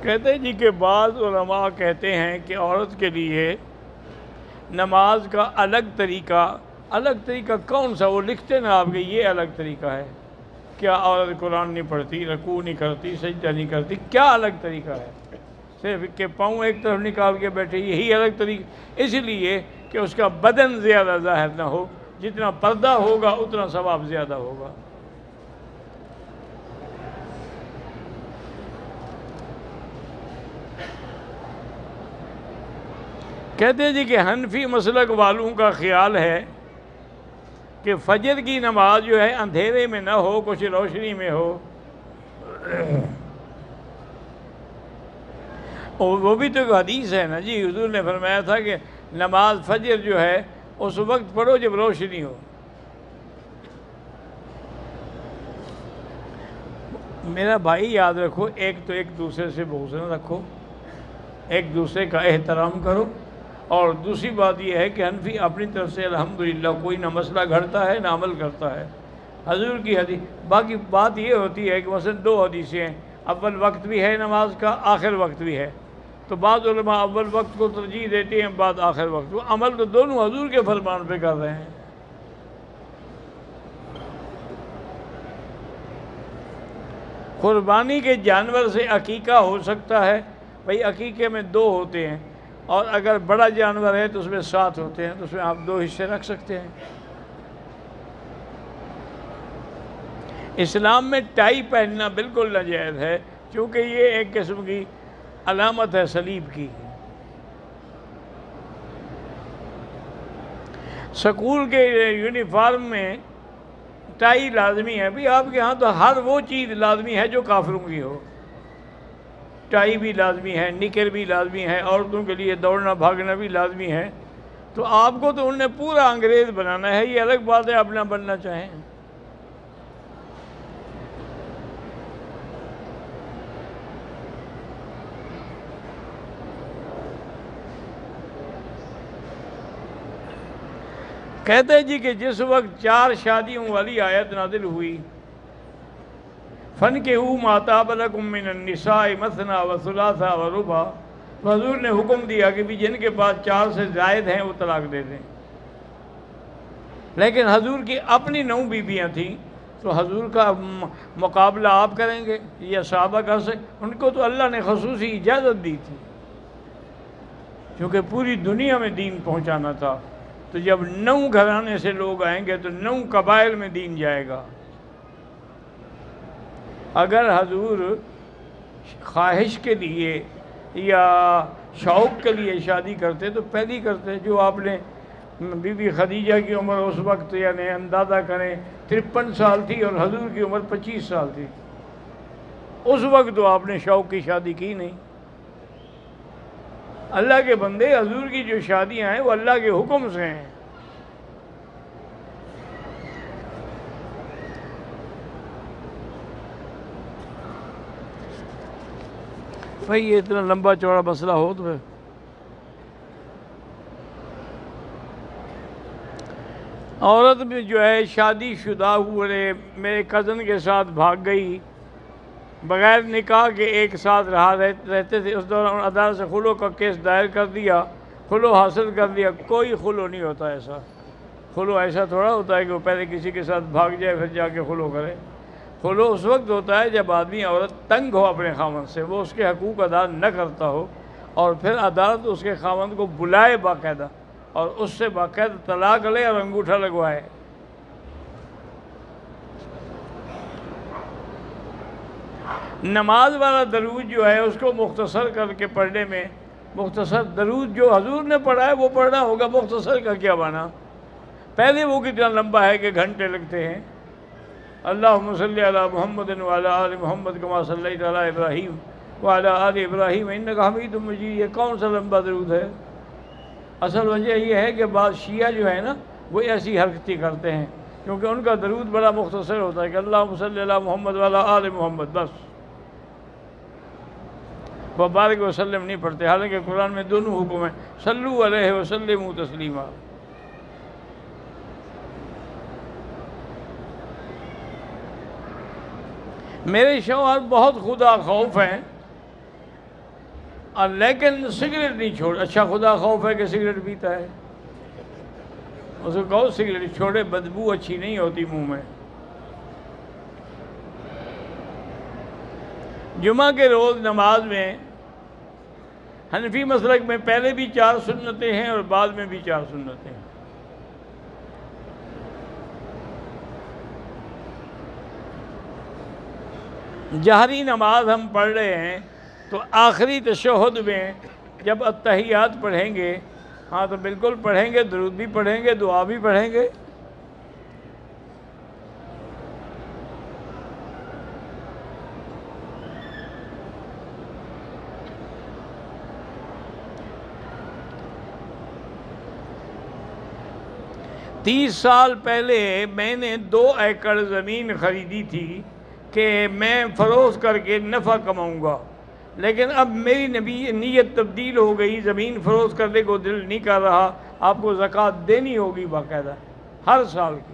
کہتے ہیں جی کہ بعض علماء کہتے ہیں کہ عورت کے لیے نماز کا الگ طریقہ کون سا؟ وہ لکھتے نا آپ کے یہ الگ طریقہ ہے. کیا عورت قرآن نہیں پڑھتی، رکوع نہیں کرتی، سجدہ نہیں کرتی؟ کیا الگ طریقہ ہے؟ صرف کہ پاؤں ایک طرف نکال کے بیٹھے، یہی الگ طریقہ؟ اس لیے کہ اس کا بدن زیادہ ظاہر نہ ہو، جتنا پردہ ہوگا اتنا ثواب زیادہ ہوگا. کہتے ہیں جی کہ حنفی مسلک والوں کا خیال ہے کہ فجر کی نماز جو ہے اندھیرے میں نہ ہو، کچھ روشنی میں ہو. اور وہ بھی تو ایک حدیث ہے نا جی، حضور نے فرمایا تھا کہ نماز فجر جو ہے اس وقت پڑھو جب روشنی ہو. میرا بھائی یاد رکھو، ایک تو ایک دوسرے سے بغض نہ رکھو، ایک دوسرے کا احترام کرو. اور دوسری بات یہ ہے کہ حنفی اپنی طرف سے الحمدللہ کوئی نہ مسئلہ گھڑتا ہے نہ عمل کرتا ہے. حضور کی حدیث. باقی بات یہ ہوتی ہے کہ مثلا دو حدیثیں ہیں، اول وقت بھی ہے نماز کا، آخر وقت بھی ہے. تو بعض علماء اول وقت کو ترجیح دیتے ہیں، بعد آخر وقت کو. عمل تو دونوں حضور کے فرمان پہ کر رہے ہیں. قربانی کے جانور سے عقیقہ ہو سکتا ہے. بھئی عقیقے میں دو ہوتے ہیں، اور اگر بڑا جانور ہے تو اس میں 7 ہوتے ہیں، تو اس میں آپ 2 حصے رکھ سکتے ہیں. اسلام میں ٹائی پہننا بالکل ناجائز ہے، کیونکہ یہ ایک قسم کی علامت ہے صلیب کی. سکول کے یونیفارم میں ٹائی لازمی ہے. بھی آپ کے ہاں تو ہر وہ چیز لازمی ہے جو کافروں کی ہو. ٹائی بھی لازمی ہے، نکر بھی لازمی ہے، عورتوں کے لیے دوڑنا بھاگنا بھی لازمی ہے. تو آپ کو تو انہوں نے پورا انگریز بنانا ہے. یہ الگ بات ہے آپ نہ بننا چاہیں. کہتے ہیں جی کہ جس وقت 4 شادیوں والی آیت نازل ہوئی، فَانْكِحُوا مَا طَابَ لَكُم مِّنَ النِّسَاءِ مَثْنَىٰ وَثُلَاثَ وَرُبَاعَ، حضور نے حکم دیا کہ بھی جن کے پاس 4 سے زائد ہیں وہ طلاق دے دیں. لیکن حضور کی اپنی 9 بیویاں تھیں، تو حضور کا مقابلہ آپ کریں گے یا صحابہ کر سکتے؟ ان کو تو اللہ نے خصوصی اجازت دی تھی، کیونکہ پوری دنیا میں دین پہنچانا تھا. تو جب 9 گھرانے سے لوگ آئیں گے تو 9 قبائل میں دین جائے گا. اگر حضور خواہش کے لیے یا شوق کے لیے شادی کرتے تو پہلی کرتے. جو آپ نے بی بی خدیجہ کی عمر اس وقت یعنی اندازہ کریں 53 سال تھی، اور حضور کی عمر 25 سال تھی. اس وقت تو آپ نے شوق کی شادی کی نہیں. اللہ کے بندے، حضور کی جو شادیاں ہیں وہ اللہ کے حکم سے ہیں. بھائی یہ اتنا لمبا چوڑا مسئلہ ہو تو پھر عورت بھی جو ہے شادی شدہ ہوئے میرے کزن کے ساتھ بھاگ گئی، بغیر نکاح کے ایک ساتھ رہتے تھے. اس دوران عدالت سے خلو کا کیس دائر کر دیا، خلو حاصل کر لیا. کوئی خلو نہیں ہوتا ایسا. خلو ایسا تھوڑا ہوتا ہے کہ وہ پہلے کسی کے ساتھ بھاگ جائے پھر جا کے خلو کرے. خلو اس وقت ہوتا ہے جب آدمی عورت تنگ ہو اپنے خاوند سے، وہ اس کے حقوق ادا نہ کرتا ہو، اور پھر عدالت اس کے خاوند کو بلائے باقاعدہ اور اس سے باقاعدہ طلاق لے اور انگوٹھا لگوائے. نماز والا درود جو ہے اس کو مختصر کر کے پڑھنے میں، مختصر درود جو حضور نے پڑھا ہے وہ پڑھنا ہوگا. مختصر کا کیا معنی؟ پہلے وہ کتنا لمبا ہے کہ گھنٹے لگتے ہیں. اللہم صلی علی محمد وعلی آل محمد کما صلیت علی ابراہیم وعلی آل ابراہیم انک حمید مجید. یہ کون سا لمبا درود ہے؟ اصل وجہ یہ ہے کہ بعض شیعہ جو ہے نا وہ ایسی حرکتی کرتے ہیں، کیونکہ ان کا درود بڑا مختصر ہوتا ہے کہ اللہم صلی علی محمد وعلی آل محمد، بس وبارک وسلم نہیں پڑھتے. حالانکہ قرآن میں دونوں حکم ہیں، صلو علیہ وسلم تسلیما. میرے شوہر بہت خدا خوف ہیں، اور لیکن سگریٹ نہیں چھوڑ. اچھا خدا خوف ہے کہ سگریٹ پیتا ہے, اس کو کہو سگریٹ چھوڑے, بدبو اچھی نہیں ہوتی منہ میں. جمعہ کے روز نماز میں حنفی مسلک میں پہلے بھی 4 سنتیں ہیں اور بعد میں بھی 4 سنتیں ہیں. جہری نماز ہم پڑھ رہے ہیں تو آخری تشہد میں جب اتحیات پڑھیں گے, ہاں تو بالکل پڑھیں گے, درود بھی پڑھیں گے, دعا بھی پڑھیں گے. تیس سال پہلے میں نے 2 ایکڑ زمین خریدی تھی کہ میں فروخت کر کے نفع کماؤں گا, لیکن اب میری نیت تبدیل ہو گئی, زمین فروخت کرنے کو دل نہیں کر رہا. آپ کو زکوٰۃ دینی ہوگی باقاعدہ ہر سال کی.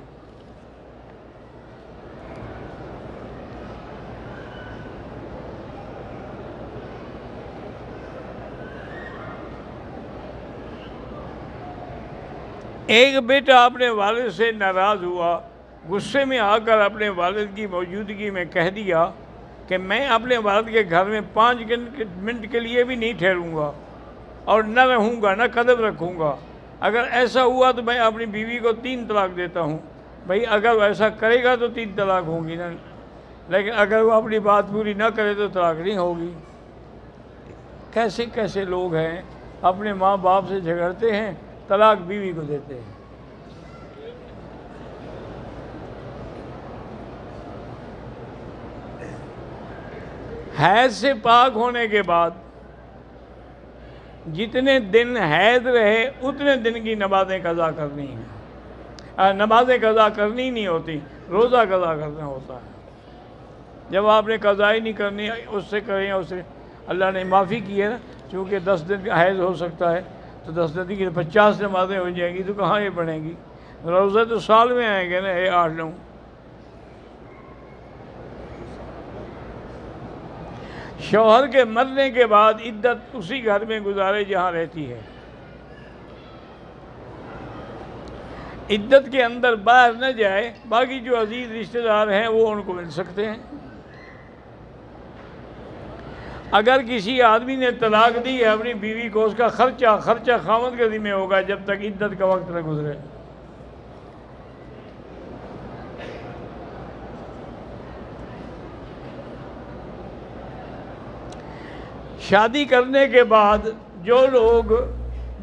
ایک بیٹا اپنے والد سے ناراض ہوا, غصے میں آ کر اپنے والد کی موجودگی میں کہہ دیا کہ میں اپنے والد کے گھر میں 5 منٹ کے لیے بھی نہیں ٹھہروں گا اور نہ رہوں گا, نہ قدم رکھوں گا. اگر ایسا ہوا تو میں اپنی بیوی کو 3 طلاق دیتا ہوں. بھائی اگر وہ ایسا کرے گا تو 3 طلاق ہوں گی نا, لیکن اگر وہ اپنی بات پوری نہ کرے تو طلاق نہیں ہوگی. کیسے کیسے لوگ ہیں, اپنے ماں باپ سے جھگڑتے ہیں, طلاق بیوی کو دیتے ہیں. حیض سے پاک ہونے کے بعد جتنے دن حیض رہے اتنے دن کی نمازیں قضا کرنی ہیں. نمازیں قضا کرنی نہیں ہوتی, روزہ قضا کرنا ہوتا ہے. جب آپ نے قضا ہی نہیں کرنی, اس سے کریں, اس سے اللہ نے معافی کی ہے نا, چونکہ 10 دن کا حیض ہو سکتا ہے تو 10 دن کی 50 نمازیں ہو جائیں گی, تو کہاں یہ پڑھیں گی. روزہ تو سال میں آئیں گے نا, 8-9. شوہر کے مرنے کے بعد عدت اسی گھر میں گزارے جہاں رہتی ہے. عدت کے اندر باہر نہ جائے, باقی جو عزیز رشتہ دار ہیں وہ ان کو مل سکتے ہیں. اگر کسی آدمی نے طلاق دی ہے اپنی بیوی کو, اس کا خرچہ خاوند کے ذمہ ہوگا جب تک عدت کا وقت نہ گزرے. شادی کرنے کے بعد جو لوگ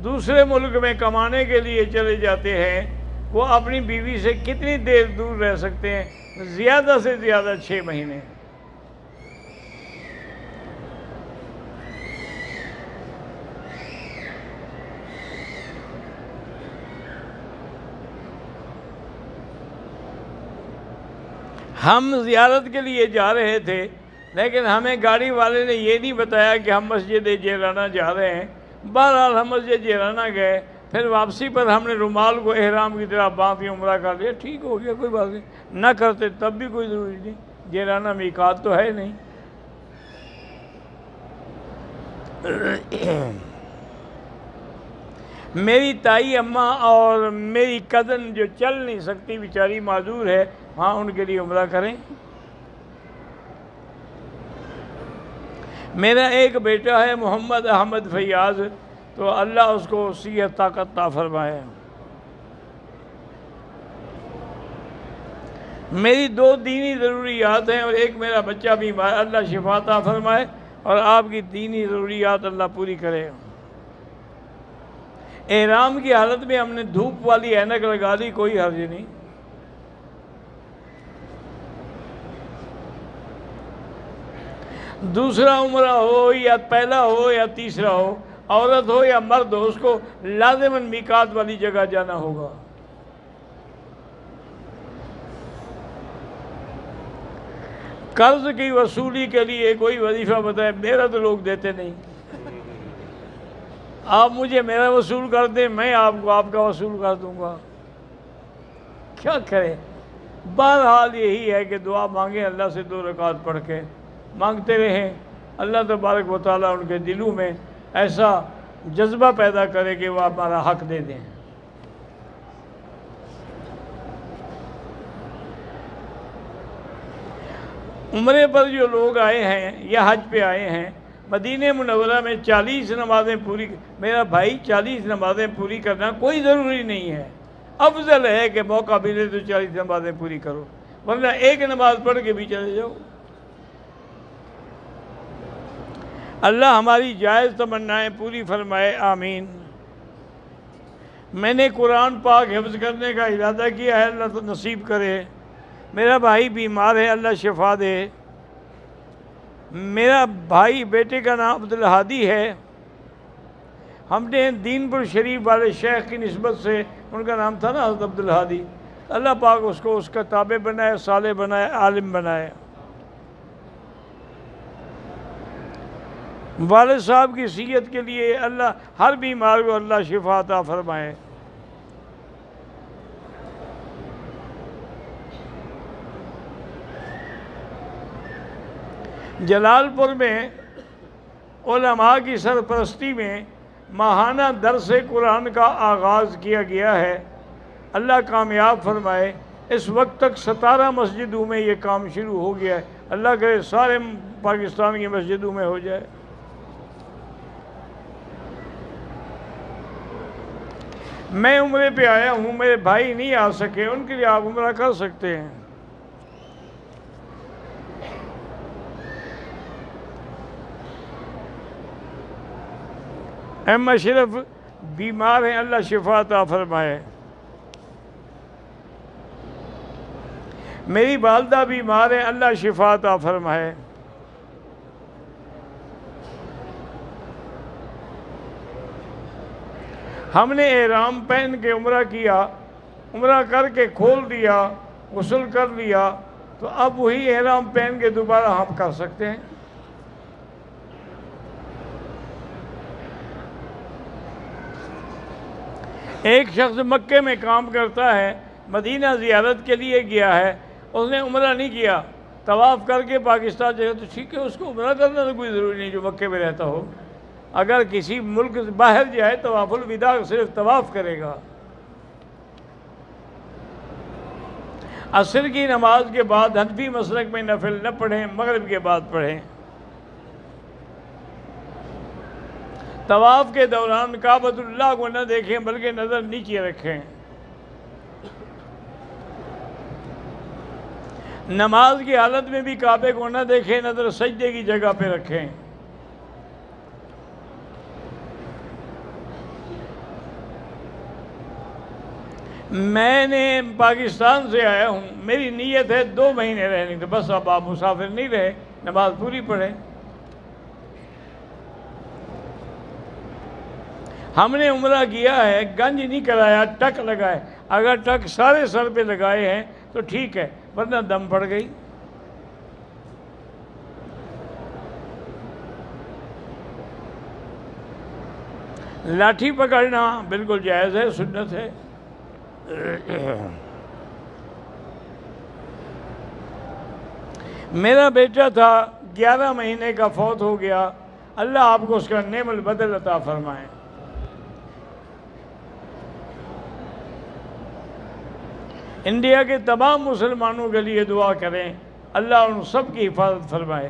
دوسرے ملک میں کمانے کے لیے چلے جاتے ہیں وہ اپنی بیوی سے کتنی دیر دور رہ سکتے ہیں؟ زیادہ سے زیادہ 6 مہینے. ہم زیارت کے لیے جا رہے تھے, لیکن ہمیں گاڑی والے نے یہ نہیں بتایا کہ ہم مسجد جیرانہ جا رہے ہیں. بہرحال ہم مسجد جیرانہ گئے, پھر واپسی پر ہم نے رومال کو احرام کی طرح باندھ کے عمرہ کر لیا. ٹھیک ہو گیا, کوئی بات نہیں. نہ کرتے تب بھی کوئی ضروری نہیں, جیرانہ میقات تو ہے نہیں. میری تائی اماں اور میری کزن جو چل نہیں سکتی, بیچاری معذور ہے, ہاں ان کے لیے عمرہ کریں. میرا ایک بیٹا ہے محمد احمد فیاض, تو اللہ اس کو صحت طاقت عطا فرمائے. میری 2 دینی ضروریات ہیں اور ایک میرا بچہ بیمار, اللہ شفا عطا فرمائے اور آپ کی دینی ضروریات اللہ پوری کرے. احرام کی حالت میں ہم نے دھوپ والی اینک لگا لی, کوئی حرج نہیں. دوسرا عمرہ ہو یا پہلا ہو یا تیسرا ہو, عورت ہو یا مرد ہو, اس کو لازماً میقات والی جگہ جانا ہوگا. قرض کی وصولی کے لیے کوئی وظیفہ بتائے, میرا تو لوگ دیتے نہیں. آپ مجھے میرا وصول کر دیں, میں آپ کو آپ کا وصول کر دوں گا. کیا کرے. بہرحال یہی ہے کہ دعا مانگیں اللہ سے, 2 رکعت پڑھ کے مانگتے رہیں. اللہ تبارک و تعالیٰ ان کے دلوں میں ایسا جذبہ پیدا کرے کہ وہ ہمارا حق دے دیں۔ عمرے پر جو لوگ آئے ہیں یا حج پہ آئے ہیں، مدینہ منورہ میں 40 نمازیں پوری، میرا بھائی 40 نمازیں پوری کرنا کوئی ضروری نہیں ہے، افضل ہے کہ موقع ملے تو 40 نمازیں پوری کرو، ورنہ ایک نماز پڑھ کے بھی چلے جاؤ۔ اللہ ہماری جائز تمنائیں پوری فرمائے، آمین۔ میں نے قرآن پاک حفظ کرنے کا ارادہ کیا ہے، اللہ تو نصیب کرے۔ میرا بھائی بیمار ہے، اللہ شفا دے۔ میرا بھائی بیٹے کا نام عبدالہادی ہے، ہم نے دین پور شریف والے شیخ کی نسبت سے، ان کا نام تھا نا حضرت عبدالہادی، اللہ پاک اس کو اس کا تابع بنائے، صالح بنائے، عالم بنائے۔ والد صاحب کی صحت کے لیے اللہ ہر بیمار کو اللہ شفا عطا فرمائے۔ جلال پور میں علماء کی سرپرستی میں ماہانہ درس قرآن کا آغاز کیا گیا ہے، اللہ کامیاب فرمائے۔ اس وقت تک 17 مسجدوں میں یہ کام شروع ہو گیا ہے، اللہ کرے سارے پاکستان کی مسجدوں میں ہو جائے۔ میں عمرے پہ آیا ہوں، میرے بھائی نہیں آ سکے، ان کے لیے آپ عمرہ کر سکتے ہیں۔ ایم اشرف بیمار ہیں، اللہ شفا عطا فرمائے۔ میری والدہ بیمار ہیں، اللہ شفا عطا فرمائے۔ ہم نے احرام پہن کے عمرہ کیا، عمرہ کر کے کھول دیا، غسل کر لیا، تو اب وہی احرام پہن کے دوبارہ ہم کر سکتے ہیں۔ ایک شخص مکے میں کام کرتا ہے، مدینہ زیارت کے لیے گیا ہے، اس نے عمرہ نہیں کیا، طواف کر کے پاکستان جائے تو ٹھیک ہے، اس کو عمرہ کرنا تو کوئی ضروری نہیں جو مکے میں رہتا ہو۔ اگر کسی ملک سے باہر جائے طواف الوداع صرف طواف کرے گا۔ عصر کی نماز کے بعد حنفی مسلک میں نفل نہ پڑھیں، مغرب کے بعد پڑھیں۔ طواف کے دوران کعبۃ اللہ کو نہ دیکھیں بلکہ نظر نیچے رکھیں۔ نماز کی حالت میں بھی کعبے کو نہ دیکھیں، نظر سجدے کی جگہ پہ رکھیں۔ میں نے پاکستان سے آیا ہوں، میری نیت ہے 2 مہینے رہنے کی، بس اب آپ مسافر نہیں رہے، نماز پوری پڑھیں۔ ہم نے عمرہ کیا ہے، گنج نہیں کرایا، ٹک لگائے، اگر ٹک سارے سر پہ لگائے ہیں تو ٹھیک ہے، ورنہ دم پڑ گئی۔ لاٹھی پکڑنا بالکل جائز ہے، سنت ہے۔ میرا بیٹا تھا 11 مہینے کا، فوت ہو گیا، اللہ آپ کو اس کا نعم البدل عطا فرمائے۔ انڈیا کے تمام مسلمانوں کے لیے دعا کریں، اللہ ان سب کی حفاظت فرمائے۔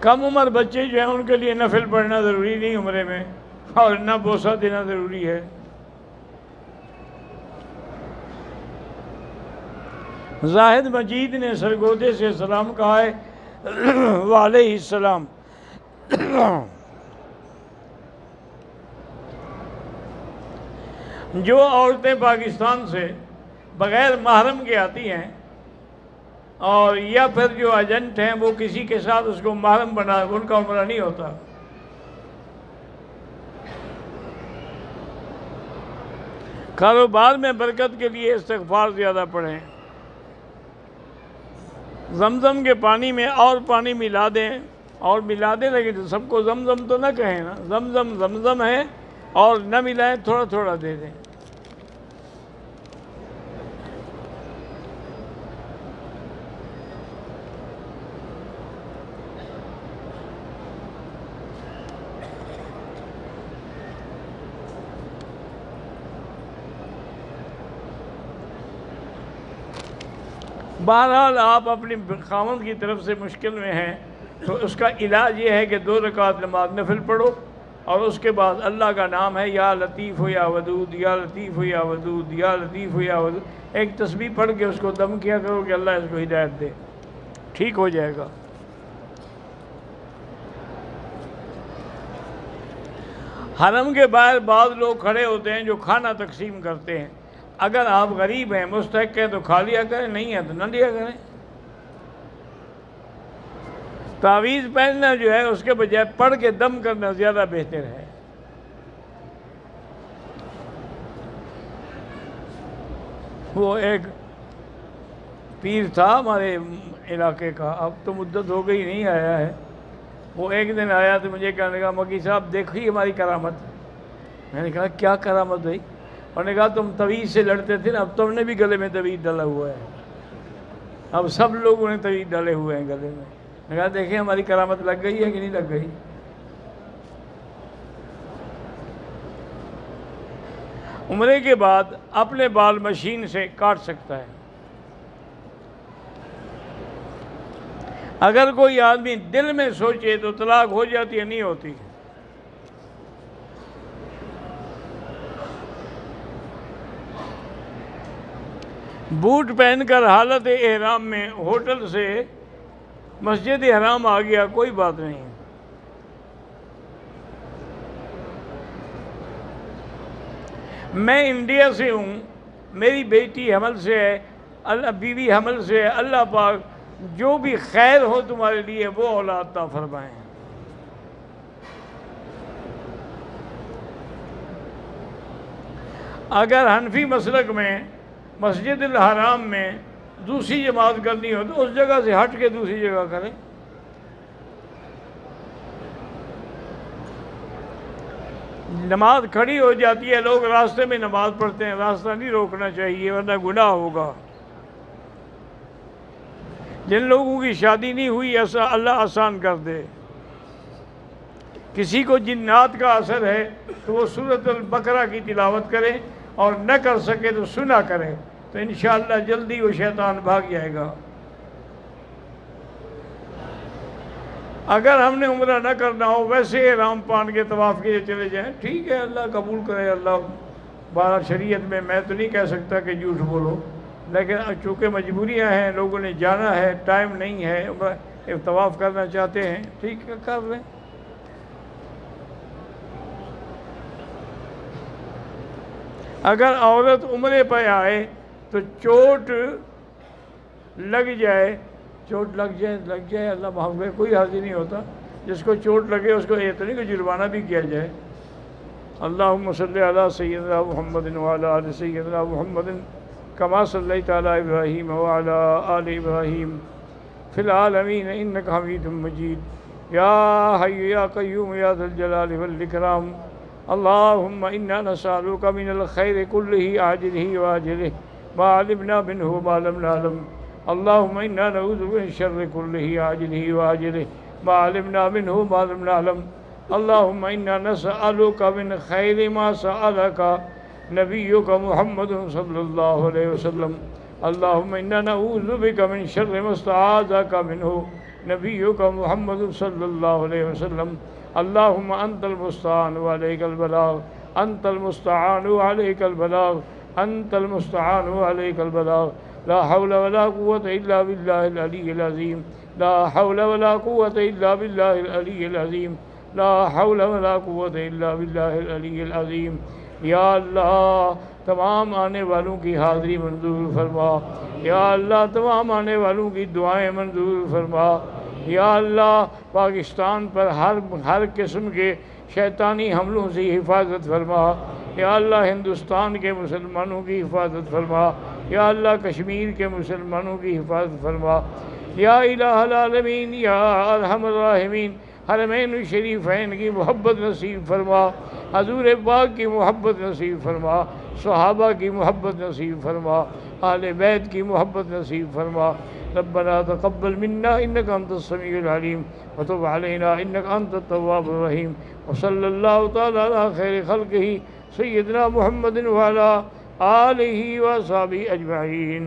کم عمر بچے جو ہیں ان کے لیے نفل پڑھنا ضروری نہیں عمرے میں، اور نہ بوسہ دینا ضروری ہے۔ زاہد مجید نے سرگودے سے سلام کہا ہے، وعلیہ السلام۔ جو عورتیں پاکستان سے بغیر محرم کے آتی ہیں، اور یا پھر جو ایجنٹ ہیں وہ کسی کے ساتھ اس کو محرم بنا، ان کا عمرہ نہیں ہوتا۔ کاروبار میں برکت کے لیے استغفار زیادہ پڑھیں۔ زمزم کے پانی میں اور پانی ملا دیں، اور ملا دیں، لیکن سب کو زمزم تو نہ کہیں نا، زمزم زمزم ہے، اور نہ ملائیں، تھوڑا تھوڑا دے دیں۔ بہرحال آپ اپنی خاوند کی طرف سے مشکل میں ہیں تو اس کا علاج یہ ہے کہ 2 رکعت نماز نفل پڑھو، اور اس کے بعد اللہ کا نام ہے یا لطیف یا ودود، یا لطیف یا ودود، یا لطیف یا ودود، ایک تسبیح پڑھ کے اس کو دم کیا کرو کہ اللہ اس کو ہدایت دے، ٹھیک ہو جائے گا۔ حرم کے باہر بعض لوگ کھڑے ہوتے ہیں جو کھانا تقسیم کرتے ہیں، اگر آپ غریب ہیں، مستحق ہیں تو کھا لیا کریں، نہیں ہیں تو نہ لیا کریں۔ تعویذ پہننا جو ہے اس کے بجائے پڑھ کے دم کرنا زیادہ بہتر ہے۔ وہ ایک پیر تھا ہمارے علاقے کا، اب تو مدت ہو گئی نہیں آیا ہے، وہ ایک دن آیا تو مجھے کہنے لگا مکی صاحب دیکھیے ہماری کرامت۔ میں نے کہا کیا کرامت بھائی؟ انہوں نے کہا تم تعویذ سے لڑتے تھے نا، اب تم نے بھی گلے میں تعویذ ڈالا ہوا ہے، اب سب لوگوں نے تعویذ ڈالے ہوئے ہیں گلے میں۔ میں نے کہا دیکھیں ہماری کرامت لگ گئی ہے کہ نہیں لگ گئی؟ عمرے کے بعد اپنے بال مشین سے کاٹ سکتا ہے۔ اگر کوئی آدمی دل میں سوچے تو طلاق ہو جاتی ہے، نہیں ہوتی۔ بوٹ پہن کر حالت احرام میں ہوٹل سے مسجد حرام آ گیا، کوئی بات نہیں۔ میں انڈیا سے ہوں، میری بیٹی حمل سے ہے، اللہ بیوی حمل سے ہے، اللہ پاک جو بھی خیر ہو تمہارے لیے وہ اولاد عطا فرمائیں۔ اگر حنفی مسلک میں مسجد الحرام میں دوسری جماعت کرنی ہو تو اس جگہ سے ہٹ کے دوسری جگہ کریں۔ نماز کھڑی ہو جاتی ہے، لوگ راستے میں نماز پڑھتے ہیں، راستہ نہیں روکنا چاہیے ورنہ گناہ ہوگا۔ جن لوگوں کی شادی نہیں ہوئی ایسا اللہ آسان کر دے۔ کسی کو جنات کا اثر ہے تو وہ سورۃ البقرہ کی تلاوت کرے، اور نہ کر سکے تو سنا کرے، تو انشاءاللہ جلدی وہ شیطان بھاگ جائے گا۔ اگر ہم نے عمرہ نہ کرنا ہو، ویسے احرام پان کے طواف کیے چلے جائیں، ٹھیک ہے، اللہ قبول کرے۔ اللہ بہرحال شریعت میں تو نہیں کہہ سکتا کہ جھوٹ بولو، لیکن چونکہ مجبوریاں ہیں، لوگوں نے جانا ہے، ٹائم نہیں ہے، عمرہ طواف کرنا چاہتے ہیں، ٹھیک ہے کر لیں۔ اگر عورت عمرے پہ آئے تو چوٹ لگ جائے، اللہ معاف کرے، کوئی حرج نہیں ہوتا۔ جس کو چوٹ لگے اس کو یہ تو نہیں کہ جرمانہ بھی کیا جائے۔ اللہم صلی علی سیدنا محمد وعلی آل سیدنا محمد کما صلیت علی ابراہیم وعلی آل ابراہیم فی العالمین انک حمید مجید۔ یا حی یا قیوم یا ذا الجلال والاکرام، اللہم انا نسألک من الخیر کلہ عاجلہ وآجلہ ما علمنا منہ وما لم نعلم، اللہم انا نعوذ من شر کلہ عاجلہ وآجلہ ما علمنا منہ وما لم نعلم، اللہم انا نسألک من خیر ما سألک نبیک محمد صلی اللہ علیہ وسلم، اللہم انا نعوذ بک من شر ما استعاذک منہ نبیک محمد صلی اللہ علیہ وسلم، اللہم انت المستعان وعلیک البلاغ، انت المستعان وعلیک البلاغ، انت المستعان وعلیک البلاغ، لا حول ولا قوة الا باللہ العلی العظیم، لا حول ولا قوة الا باللہ العلی العظیم، لا حول ولا قوة الا باللہ العلی العظیم۔ یا اللہ تمام آنے والوں کی حاضری منظور فرما، یا اللہ تمام آنے والوں کی دعائیں منظور فرما، یا اللہ پاکستان پر ہر قسم کے شیطانی حملوں سے حفاظت فرما، یا اللہ ہندوستان کے مسلمانوں کی حفاظت فرما، یا اللہ کشمیر کے مسلمانوں کی حفاظت فرما، یا الہ العالمین یا ارحم الراحمین، حرمین شریفین کی محبت نصیب فرما، حضور پاک کی محبت نصیب فرما، صحابہ کی محبت نصیب فرما، اہل بیت کی محبت نصیب فرما۔ ربنا تقبل منا انك انت السميع العليم وتب علينا انك انت التواب الرحيم، وصلى الله تعالى على خير خلقه سيدنا محمد وعلى آله وصحبه اجمعين۔